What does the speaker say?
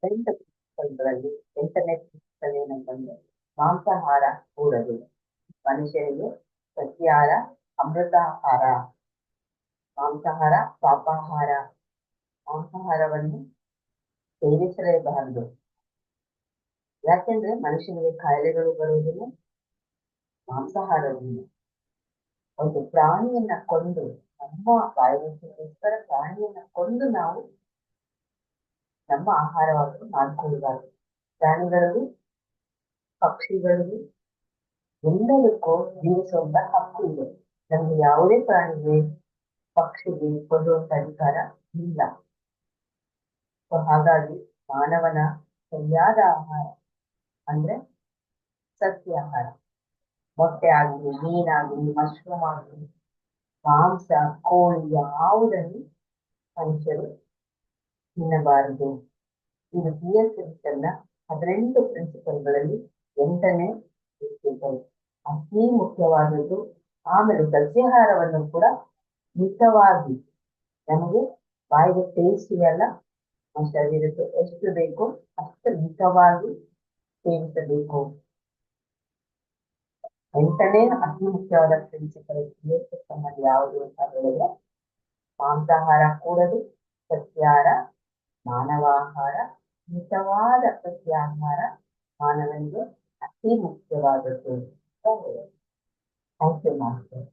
8 ಪ್ರಿನ್ಸಿಪಲ್ಗಳಲ್ಲಿ 8ನೇ principal ಏನಂತಂದ್ರೆ ಮಾಂಸಾಹಾರ ಕೂಡದು. ಮನುಷ್ಯರಿಗೆ ಸಸ್ಯಾಹಾರ ಅಮೃತಾಹಾರ. ಮಾಂಸಾಹಾರ ಪಾಪಾಹಾರ. ಮಾಂಸಾಹಾರವನ್ನು ಸೇವಿಸಲೇಬಾರದು. ಯಾಕೆಂದ್ರೆ ಮನುಷ್ಯನಿಗೆ ಕಾಯಿಲೆಗಳು ಬರುವುದಿಲ್ಲ ಮಾಂಸಾಹಾರವನ್ನು. ಒಂದು ಪ್ರಾಣಿಯನ್ನ ಕೊಂದು ನಮ್ಮ ಬಾಯಿಗೋಸ್ಕರ ಪ್ರಾಣಿಯನ್ನ ಕೊಂದು ನಾವು ನಮ್ಮ ಆಹಾರವನ್ನು ಮಾಡಿಕೊಳ್ಳಬಾರದು. ಪ್ರಾಣಿಗಳಿಗೂ ಪಕ್ಷಿಗಳಿಗೂ ಎಲ್ಲದಕ್ಕೂ ಜೀವಿಸುವಂತ ಹಕ್ಕು ಇದೆ. ನಮ್ಗೆ ಯಾವುದೇ ಪ್ರಾಣಿಗೆ ಪಕ್ಷಿಗೆ ಕೊಲ್ಲುವಂತ ಅಧಿಕಾರ ಇಲ್ಲ. ಹಾಗಾಗಿ ಮಾನವನ ಸರಿಯಾದ ಆಹಾರ ಅಂದ್ರೆ ಸಸ್ಯಾಹಾರ. ಮೊಟ್ಟೆ ಆಗಲಿ, ಮೀನಾಗಲಿ, ಮಶ್ರೂಮ್ ಆಗಲಿ, ಮಾಂಸ, ಕೋಳಿ ಯಾವುದನ್ನು ಮನುಷ್ಯರು ತಿನ್ನಬಾರದು. ಇದು BSS 18 ಪ್ರಿನ್ಸಿಪಲ್ಗಳಲ್ಲಿ 8ನೇ ಪ್ರಿನ್ಸಿಪಲ್ ಅತಿ ಮುಖ್ಯವಾದದ್ದು. ಆಮೇಲೆ ಸಸ್ಯಾಹಾರವನ್ನು ಕೂಡ ಮಿತವಾಗಿ, ನಮಗೆ ಬಾಯಿಗೆ ಟೇಸ್ಟಿ ಅಲ್ಲ, ನಮ್ಮ ಶರೀರಕ್ಕೆ ಎಷ್ಟು ಬೇಕೋ ಅಷ್ಟು ಮಿತವಾಗಿ ಸೇವಿಸಬೇಕು. 8ನೇ ಅತಿ ಮುಖ್ಯವಾದ ಪ್ರಿನ್ಸಿಪಲ್ BSS ಯಾವುದು ಅಂತ ಹೇಳಿದ್ರೆ ಮಾಂಸಾಹಾರ ಕೂಡದು, ಸಸ್ಯಾಹಾರ ಮಾನವಾಹಾರ, ಮಿತವಾದ ಸಸ್ಯಾಹಾರ ಮಾನವನಿಗೆ ಅತಿ ಮುಖ್ಯವಾದದ್ದು. Thank you master.